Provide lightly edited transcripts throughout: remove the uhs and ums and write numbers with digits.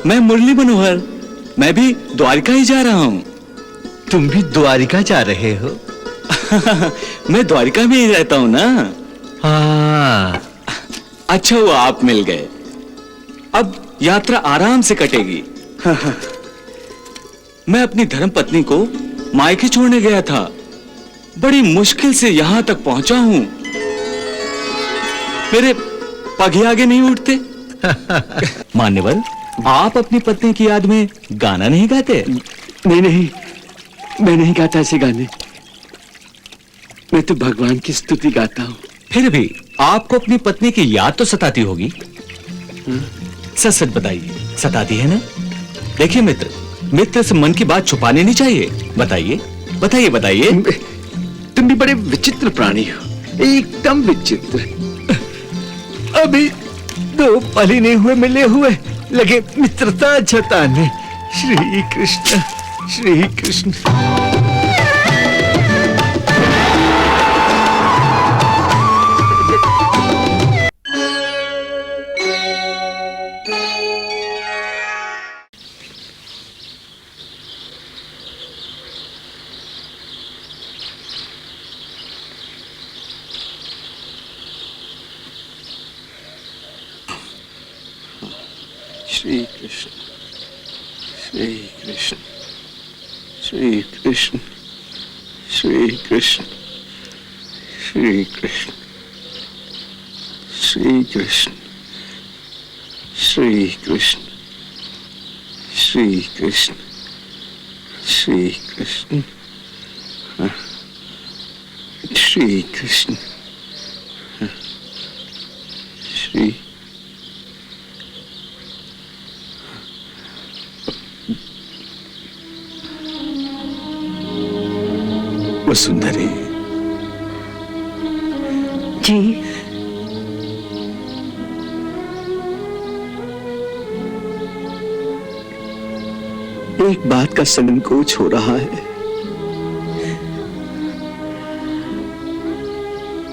मैं मुरली मनोहर, मैं भी द्वारिका ही जा रहा हूँ। तुम भी द्वारिका जा रहे हो? मैं द्वारिका में ही रहता हूँ ना। हाँ। अच्छा हुआ आप मिल गए, अब यात्रा आराम से कटेगी। मैं अपनी धर्मपत्नी को मायके छोड़ने गया था, बड़ी मुश्किल से यहां तक पहुंचा हूं। मेरे पग ही आगे नहीं उठते। मान्यवर, आप अपनी पत्नी की याद में गाना नहीं गाते? नहीं, मैं नहीं गाता ऐसे गाने। मैं तो भगवान की स्तुति गाता हूँ। फिर भी आपको अपनी पत्नी की याद तो सताती होगी। सच सच बताइए, सताती है ना? देखिए मित्र से मन की बात छुपानी नहीं चाहिए। बताइए बताइए बताइए। तुम भी बड़े विचित्र प्राणी हो, एकदम विचित्र। अभी 2 पल ही नहीं हुए मिले हुए, लगे मित्रता जताने। श्री कृष्ण श्री कृष्ण। श्री कृष्ण श्री कृष्ण श्री कृष्ण श्री कृष्ण श्री कृष्ण श्री कृष्ण श्री कृष्ण श्री कृष्ण श्री कृष्ण श्री कृष्ण श्री वसुंधरे जी। एक बात का संकोच हो रहा है।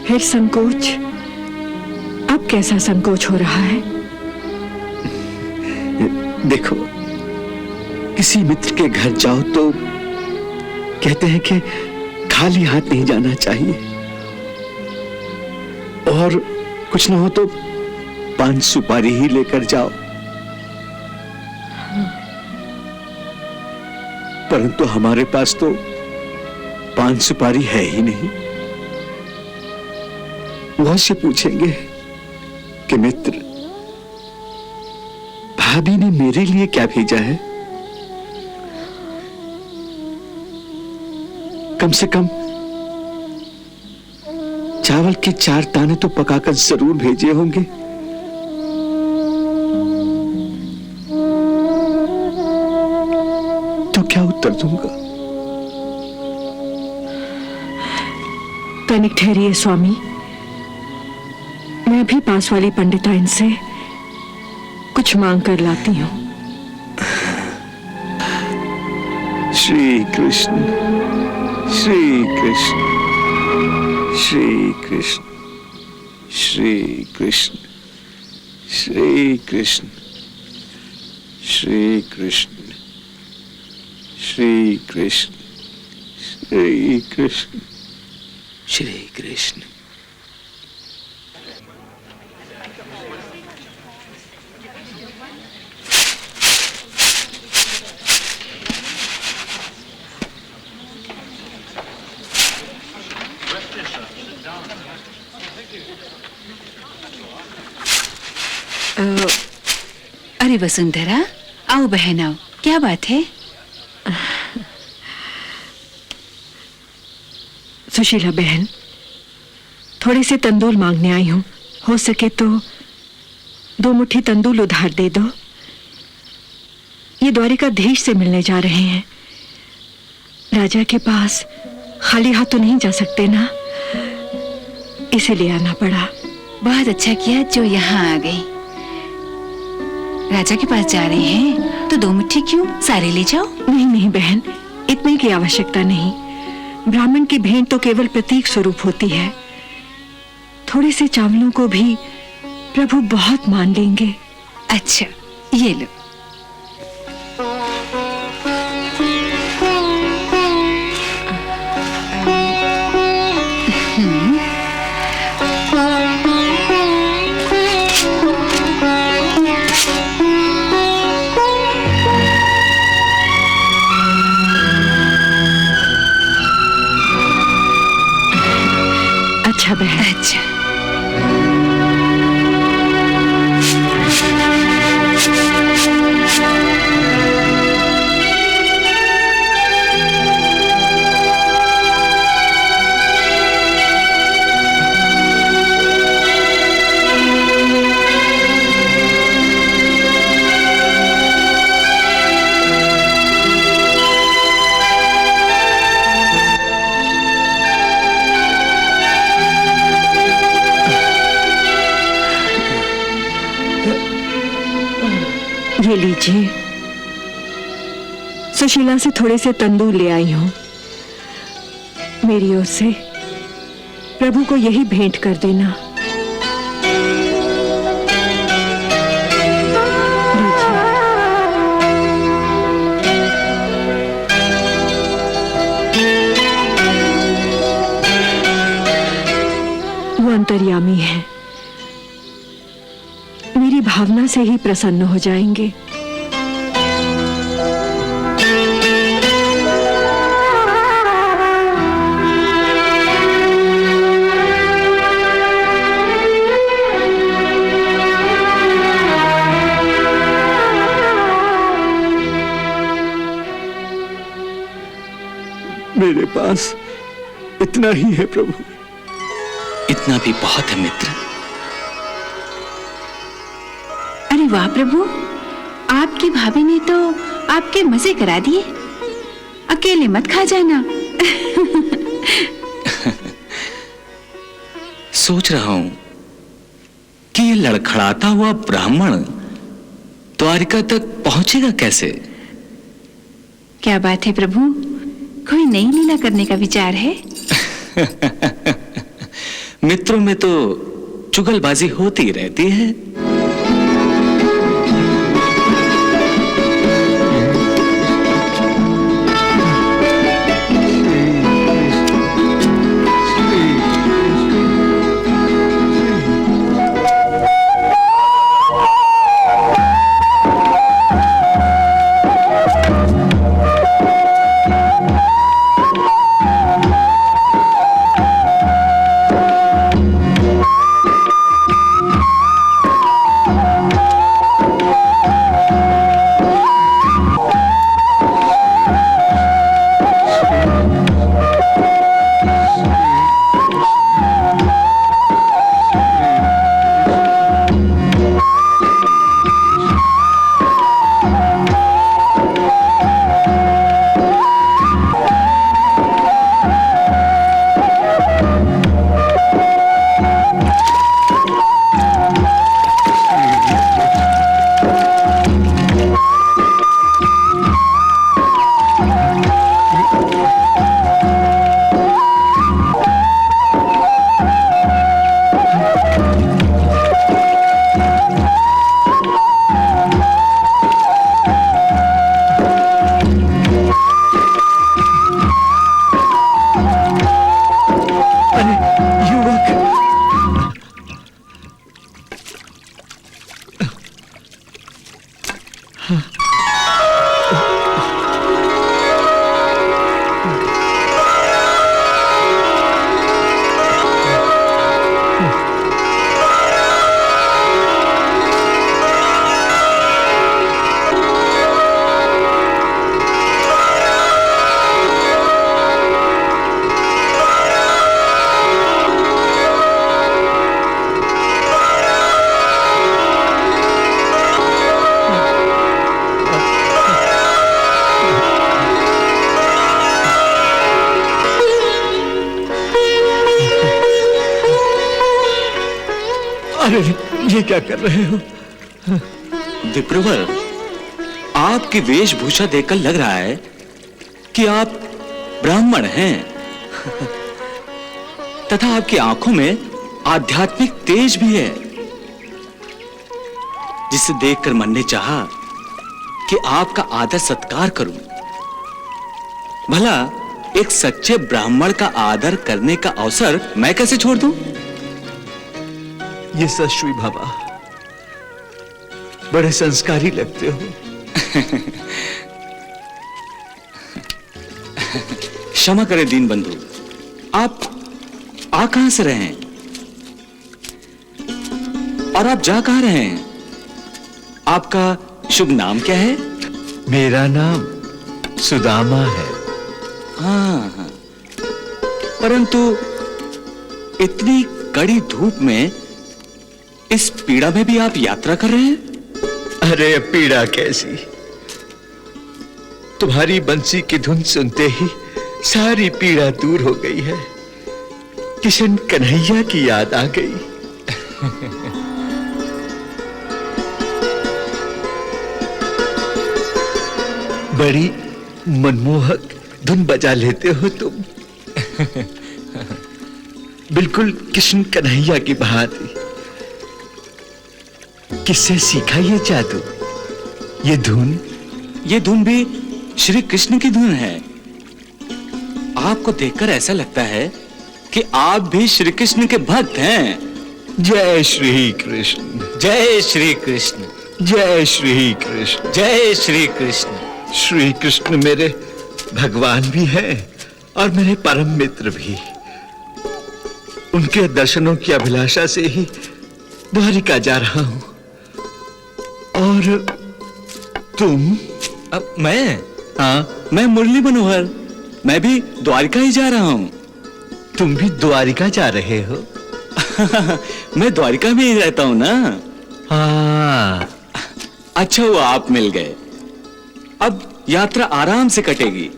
फिर संकोच? अब कैसा संकोच हो रहा है? देखो, किसी मित्र के घर जाओ तो कहते हैं कि खाली हाथ नहीं जाना चाहिए, और कुछ ना हो तो 5 सुपारी ही लेकर जाओ। परंतु हमारे पास तो 5 सुपारी है ही नहीं। वहां से पूछेंगे कि मित्र, भाभी ने मेरे लिए क्या भेजा है? कम से कम चावल के 4 दाने तो पकाकर जरूर भेजे होंगे। तो क्या उत्तर दूंगा? तनिक ठहरिए स्वामी, मैं भी पास वाली पंडिताइन से कुछ मांग कर लाती हूँ। श्री कृष्ण श्री कृष्ण श्री कृष्ण श्री कृष्ण श्री कृष्ण श्री कृष्ण श्री कृष्ण श्री कृष्ण श्री कृष्ण। अरे वसुंधरा, आओ बहन आओ, क्या बात है? सुशीला बहन, थोड़े से तंदूर मांगने आई हूँ। हो सके तो 2 मुट्ठी तंदूर उधार दे दो। ये द्वारिकाधीश से मिलने जा रहे हैं। राजा के पास खाली हाथ तो नहीं जा सकते ना, इसीलिए आना पड़ा। बहुत अच्छा किया जो यहाँ आ गई। राजा के पास जा रहे हैं तो 2 मुट्ठी क्यों, सारे ले जाओ। नहीं नहीं बहन, इतने की आवश्यकता नहीं। ब्राह्मण की भेंट तो केवल प्रतीक स्वरूप होती है। थोड़े से चावलों को भी प्रभु बहुत मान लेंगे। अच्छा, ये लो। अच्छा बहन। अच्छा। ये लीजिए, सुशीला से थोड़े से तंदूर ले आई हूं। मेरी ओर से प्रभु को यही भेंट कर देना। वो अंतर्यामी है, मेरी भावना से ही प्रसन्न हो जाएंगे। मेरे पास इतना ही है प्रभु। इतना भी बहुत है मित्र। अरे वाह प्रभु, आपकी भाभी ने तो आपके मजे करा दिए। अकेले मत खा जाना। सोच रहा हूं कि ये लड़खड़ाता हुआ ब्राह्मण द्वारिका तक पहुंचेगा कैसे। क्या बात है प्रभु, कोई नई लीला करने का विचार है? मित्रों में तो चुगलबाजी होती रहती है। अरे ये क्या कर रहे हो? विप्रवर, आपकी वेशभूषा देखकर लग रहा है कि आप ब्राह्मण हैं। तथा आपकी आंखों में आध्यात्मिक तेज भी है, जिसे देखकर मन ने चाहा कि आपका आदर सत्कार करूं। भला एक सच्चे ब्राह्मण का आदर करने का अवसर मैं कैसे छोड़ दूं? ये सश्वी बाबा, बड़े संस्कारी लगते हो। क्षमा करें दीन बंधु, आ कहां से रहे हैं और आप जा कहां रहे हैं? आपका शुभ नाम क्या है? मेरा नाम सुदामा है। हाँ, परंतु इतनी कड़ी धूप में इस पीड़ा में भी आप यात्रा कर रहे हैं? अरे पीड़ा कैसी, तुम्हारी बंसी की धुन सुनते ही सारी पीड़ा दूर हो गई है। किशन कन्हैया की याद आ गई। बड़ी मनमोहक धुन बजा लेते हो तुम, बिल्कुल किशन कन्हैया की भांति। किससे सीखा ये जादू, ये धुन? ये धुन भी श्री कृष्ण की धुन है। आपको देखकर ऐसा लगता है कि आप भी श्री कृष्ण के भक्त हैं। जय श्री कृष्ण, जय श्री कृष्ण, जय श्री कृष्ण। जय श्री कृष्ण। श्री कृष्ण मेरे भगवान भी हैं और मेरे परम मित्र भी। उनके दर्शनों की अभिलाषा से ही द्वारिका जा रहा हूं। और तुम? अब मैं? हाँ, मैं मुरली मनोहर, मैं भी द्वारिका ही जा रहा हूं। तुम भी द्वारिका जा रहे हो? मैं द्वारिका में ही रहता हूं ना। हाँ। अच्छा हुआ आप मिल गए, अब यात्रा आराम से कटेगी।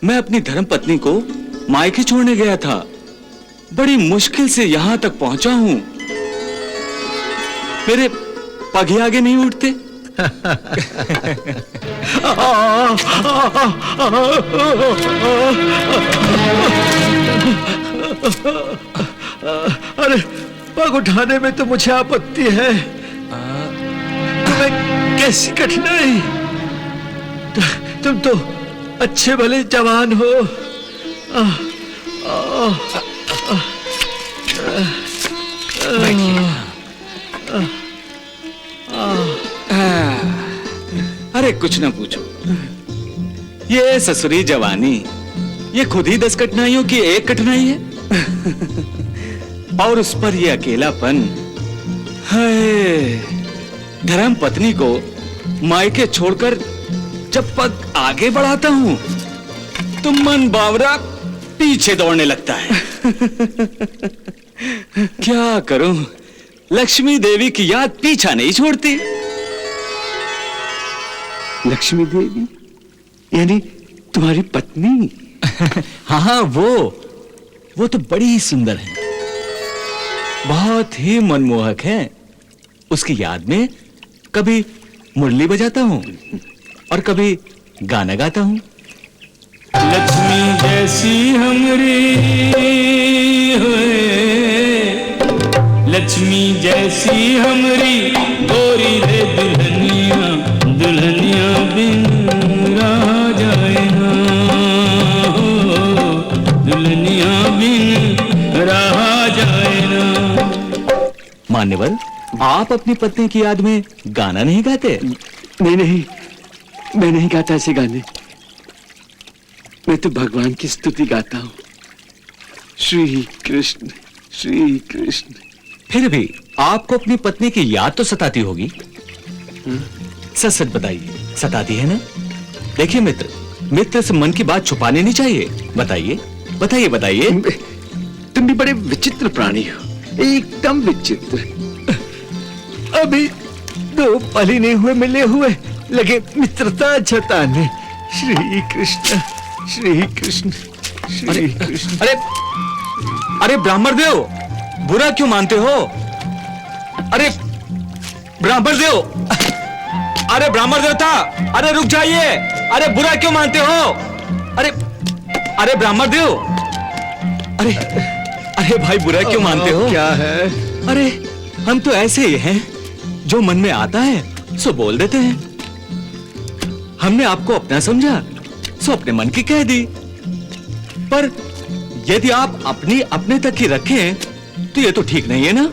मैं अपनी धर्म पत्नी को मायके छोड़ने गया था, बड़ी मुश्किल से यहां तक पहुंचा हूं। मेरे पग ही आगे नहीं उठते। अरे पग उठाने में तो मुझे आपत्ति है। तुम्हें कैसी कठिनाई? तुम तो अच्छे भले जवान हो। अरे कुछ ना पूछो, ये ससुरी जवानी, ये खुद ही 10 कठिनाइयों की एक कठिनाई है। और उस पर ये अकेलापन। हाय, धर्म पत्नी को मायके छोड़कर जब पग आगे बढ़ाता हूं तो मन बावरा पीछे दौड़ने लगता है। क्या करूं, लक्ष्मी देवी की याद पीछा नहीं छोड़ती। लक्ष्मी देवी यानी तुम्हारी पत्नी? हाँ, वो तो बड़ी ही सुंदर है, बहुत ही मनमोहक है। उसकी याद में कभी मुरली बजाता हूँ और कभी गाना गाता हूँ। लक्ष्मी जैसी हमरी होए, लक्ष्मी जैसी हमरी गोरी रे दुल्हनिया, दुल्हनिया बिन रहा जाए ना, दुल्हनिया बिन रहा जाए ना। मान्यवर, आप अपनी पत्नी की याद में गाना नहीं गाते? नहीं, मैं नहीं गाता ऐसे गाने। मैं तो भगवान की स्तुति गाता हूँ। श्री कृष्ण, श्री कृष्ण। फिर भी आपको अपनी पत्नी की याद तो सताती होगी। सच सच बताइए, सताती है ना? देखिए मित्र से मन की बात छुपानी नहीं चाहिए। बताइए बताइए बताइए। तुम भी बड़े विचित्र प्राणी हो, एकदम विचित्र। अभी 2 पल ही नहीं हुए मिले हुए, लगे मित्रता जताने। श्री कृष्ण, श्री कृष्ण, श्री कृष्ण। अरे ब्राह्मण देव, बुरा क्यों मानते हो? अरे ब्राह्मण देव, अरे ब्राह्मण देवता, अरे रुक जाइए। अरे बुरा क्यों मानते हो? अरे ब्राह्मण देव, अरे भाई बुरा क्यों मानते हो? क्या है? अरे हम तो ऐसे ही हैं, जो मन में आता है सो बोल देते हैं। हमने आपको अपना समझा सो अपने मन की कह दी, पर यदि आप अपने तक ही रखें तो ये तो ठीक नहीं है ना।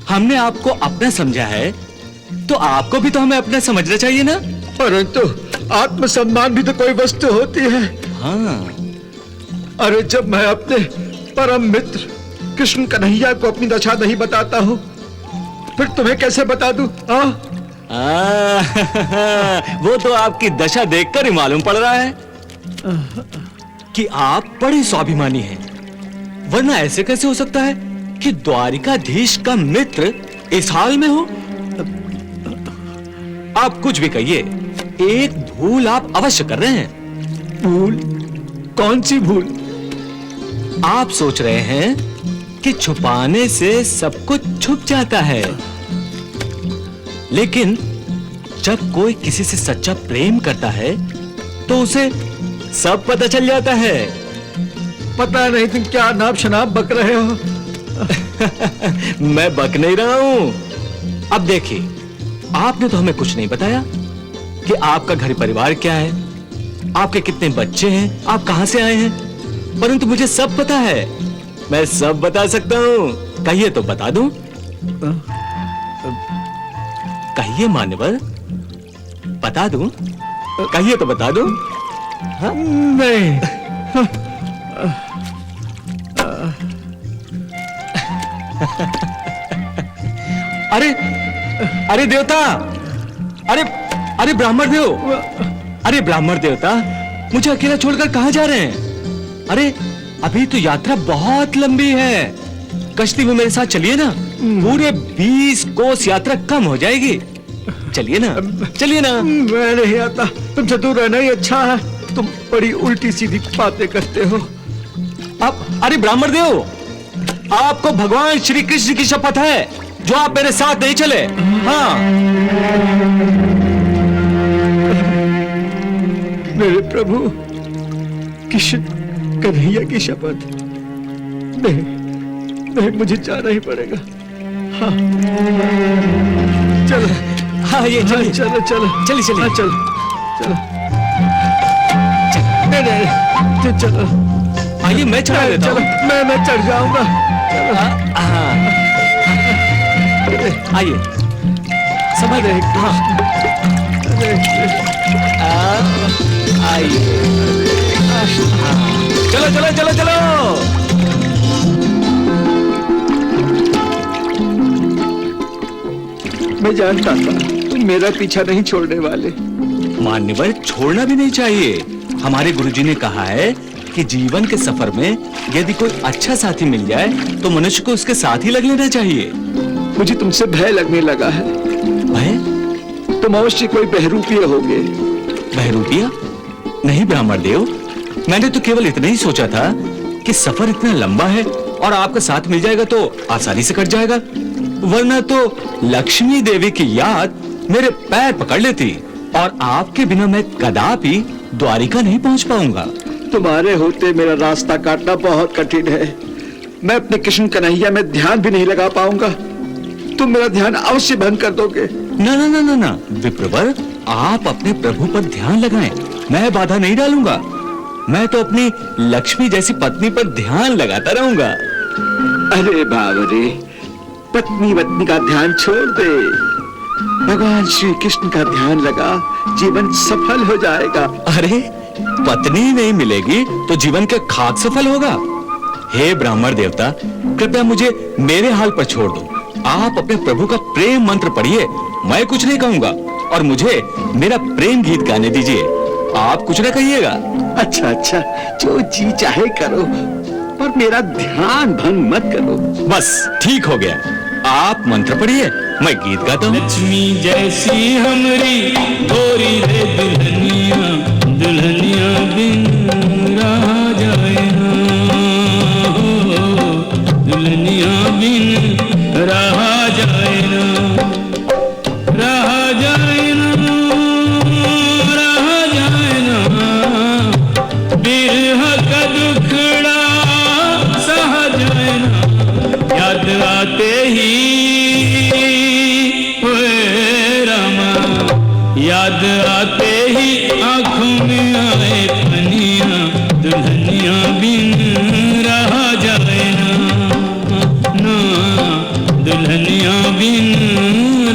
हमने आपको अपना समझा है तो आपको भी तो हमें अपना समझना चाहिए ना। परंतु आत्मसम्मान भी तो कोई वस्तु होती है। हाँ, अरे जब मैं अपने परम मित्र कृष्ण कन्हैया को अपनी दशा नहीं बताता हूँ, फिर तुम्हें कैसे बता दूं? वो तो आपकी दशा देखकर ही मालूम पड़ रहा है कि आप बड़े स्वाभिमानी हैं। वरना ऐसे कैसे हो सकता है कि द्वारिकाधीश का मित्र इस हाल में हो? आप कुछ भी कहिए, एक भूल आप अवश्य कर रहे हैं। भूल? कौन सी भूल? आप सोच रहे हैं कि छुपाने से सब कुछ छुप जाता है, लेकिन जब कोई किसी से सच्चा प्रेम करता है तो उसे सब पता चल जाता है। पता नहीं तुम क्या नाप शनाप बक रहे हो। मैं बक नहीं रहा हूं। अब देखिए, आपने तो हमें कुछ नहीं बताया कि आपका घर परिवार क्या है, आपके कितने बच्चे हैं, आप कहां से आए हैं, परंतु मुझे सब पता है। मैं सब बता सकता हूं। कहिए तो बता दूं। कहिए मान्यवर, बता दूं? कहिए तो बता दूं? हाँ? नहीं। अरे देवता, अरे ब्राह्मण देव, अरे ब्राह्मण देवता, मुझे अकेला छोड़कर कहां जा रहे हैं? अरे अभी तो यात्रा बहुत लंबी है। कश्ती में मेरे साथ चलिए ना, पूरे 20 कोस यात्रा कम हो जाएगी। चलिए ना, चलिए ना। मैं नहीं आता, तुमसे दूर रहना ही अच्छा है। तुम बड़ी उल्टी सीधी बातें करते हो। अरे ब्राह्मण देव, आपको भगवान श्री कृष्ण की शपथ है जो आप मेरे साथ नहीं चले। हाँ, मेरे प्रभु कृष्ण कन्हैया की शपथ? नहीं नहीं, मुझे जाना ही पड़ेगा। हाँ चलो, हाँ ये चलिए, चलो चलो चलिए चलिए, हाँ, चलो चलो। नहीं नहीं, चलो आइए मैं चढ़ा देता चलो, हूँ। मैं चढ़ जाऊंगा। चलो आइए, समझ रहे? हाँ आइए, चलो चलो चलो चलो। मैं जानता था तुम मेरा पीछा नहीं छोड़ने वाले। मान्यवर, छोड़ना भी नहीं चाहिए। हमारे गुरुजी ने कहा है कि जीवन के सफर में यदि कोई अच्छा साथी मिल जाए तो मनुष्य को उसके साथ ही लग लेना चाहिए। मुझे तुमसे भय लगने लगा है। भय? तुम अवश्य कोई बहरूपीय होगे। बहरूपिया? नहीं ब्राह्मण देव, मैंने तो केवल इतना ही सोचा था कि सफर इतना लंबा है और आपका साथ मिल जाएगा तो आसानी से कट जाएगा, वरना तो लक्ष्मी देवी की याद मेरे पैर पकड़ लेती और आपके बिना मैं कदापि द्वारिका नहीं पहुंच पाऊंगा। तुम्हारे होते मेरा रास्ता काटना बहुत कठिन है। मैं अपने कृष्ण कन्हैया में ध्यान भी नहीं लगा पाऊंगा। तुम मेरा ध्यान अवश्य भंग कर दोगे। ना ना ना ना ना विप्रवर, आप अपने प्रभु पर ध्यान लगाएं, मैं बाधा नहीं डालूंगा। मैं तो अपनी लक्ष्मी जैसी पत्नी पर ध्यान लगाता रहूंगा। अरे बाबरे, पत्नी पत्नी का ध्यान छोड़ दे, भगवान श्री कृष्ण का ध्यान लगा, जीवन सफल हो जाएगा। अरे पत्नी नहीं मिलेगी तो जीवन का खाक सफल होगा। हे ब्राह्मण देवता, कृपया मुझे मेरे हाल पर छोड़ दो। आप अपने प्रभु का प्रेम मंत्र पढ़िए, मैं कुछ नहीं कहूंगा, और मुझे मेरा प्रेम गीत गाने दीजिए। आप कुछ न कहिएगा। अच्छा अच्छा, जो जी चाहे करो, पर मेरा ध्यान भंग मत करो। बस ठीक हो गया, आप मंत्र पढ़िए, मैं गीत गाता हूँ। लक्ष्मी जैसी हमरी गोरी रे दुल्हनिया, दुल्हनिया बिन रहा जाए ना, दुल्हनिया बिन रहा जाए ना, रहा जाए ना, रहा जाए ना, बिरह का दुखड़ा सहा जाए ना, याद आते ही याद आते ही आंखों में आए पनिया, दुल्हनिया बिन रहा जाए ना, ना दुल्हनिया बिन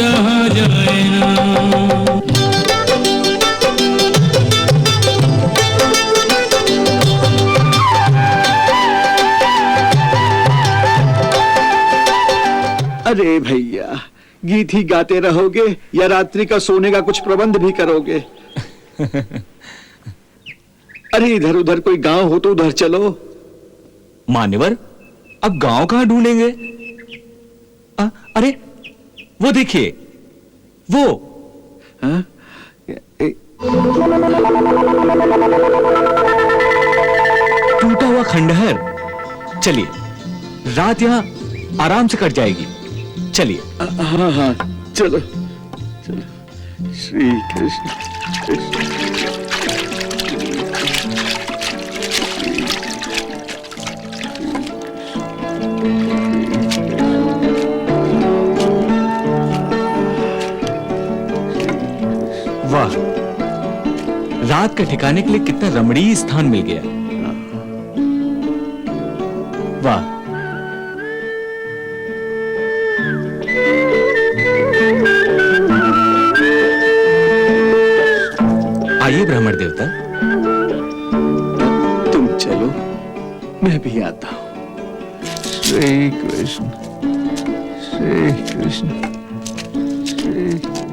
रहा जाए ना। अरे भैया, गीत ही गाते रहोगे या रात्रि का सोने का कुछ प्रबंध भी करोगे? अरे इधर उधर कोई गांव हो तो उधर चलो। मान्यवर, अब गांव कहां ढूंढेंगे? अरे वो देखिए, वो। हाँ? टूटा हुआ खंडहर। चलिए, रात यहां आराम से कट जाएगी। चलिए। हाँ हाँ, चलो चलो। श्री कृष्ण। वाह, रात का ठिकाने के लिए कितना रमणीय स्थान मिल गया। वाह। आइए ब्राह्मण देवता। तुम चलो, मैं भी आता हूं। श्री कृष्ण, श्री कृष्ण, श्री कृष्ण।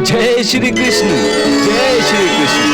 जय श्री कृष्ण, जय श्री कृष्ण।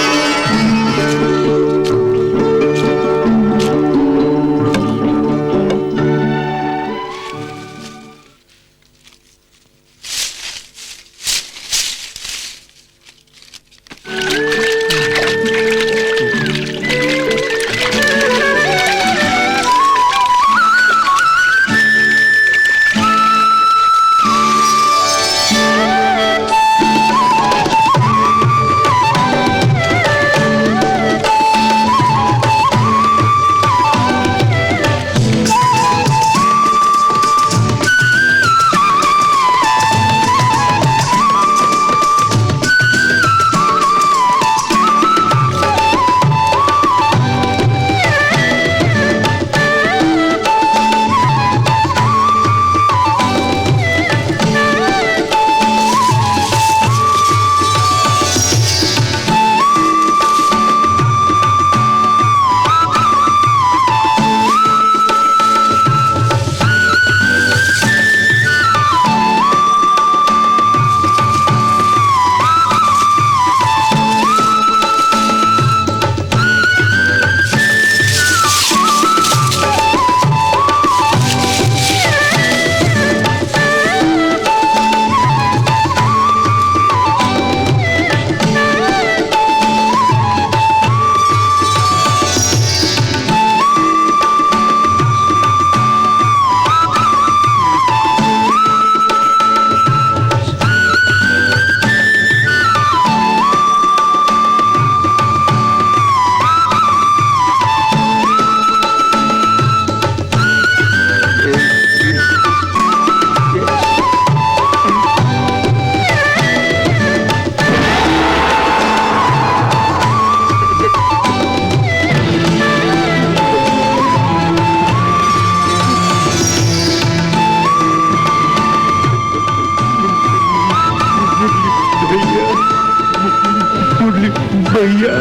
भैया,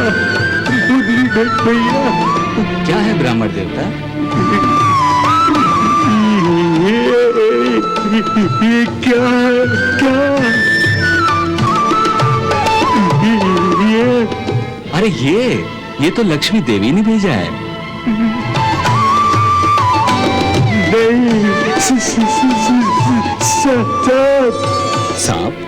भैया। क्या है ब्राह्मण देवता? ये क्या है? क्या ये? अरे ये तो लक्ष्मी देवी ने भेजा है। नहीं, सांप?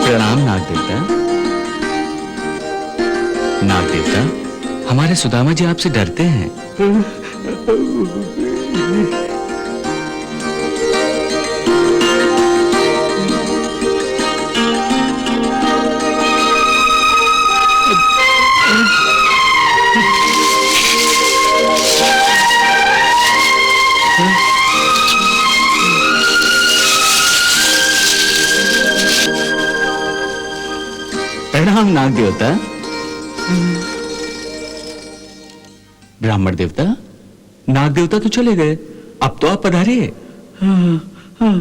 प्रणाम नाग देवता। नाग देवता, हमारे सुदामा जी आपसे डरते हैं। प्रणाम नाग देवता। ब्राह्मण देवता, नाग देवता तो चले गए, अब तो आप पधारिए। हाँ हाँ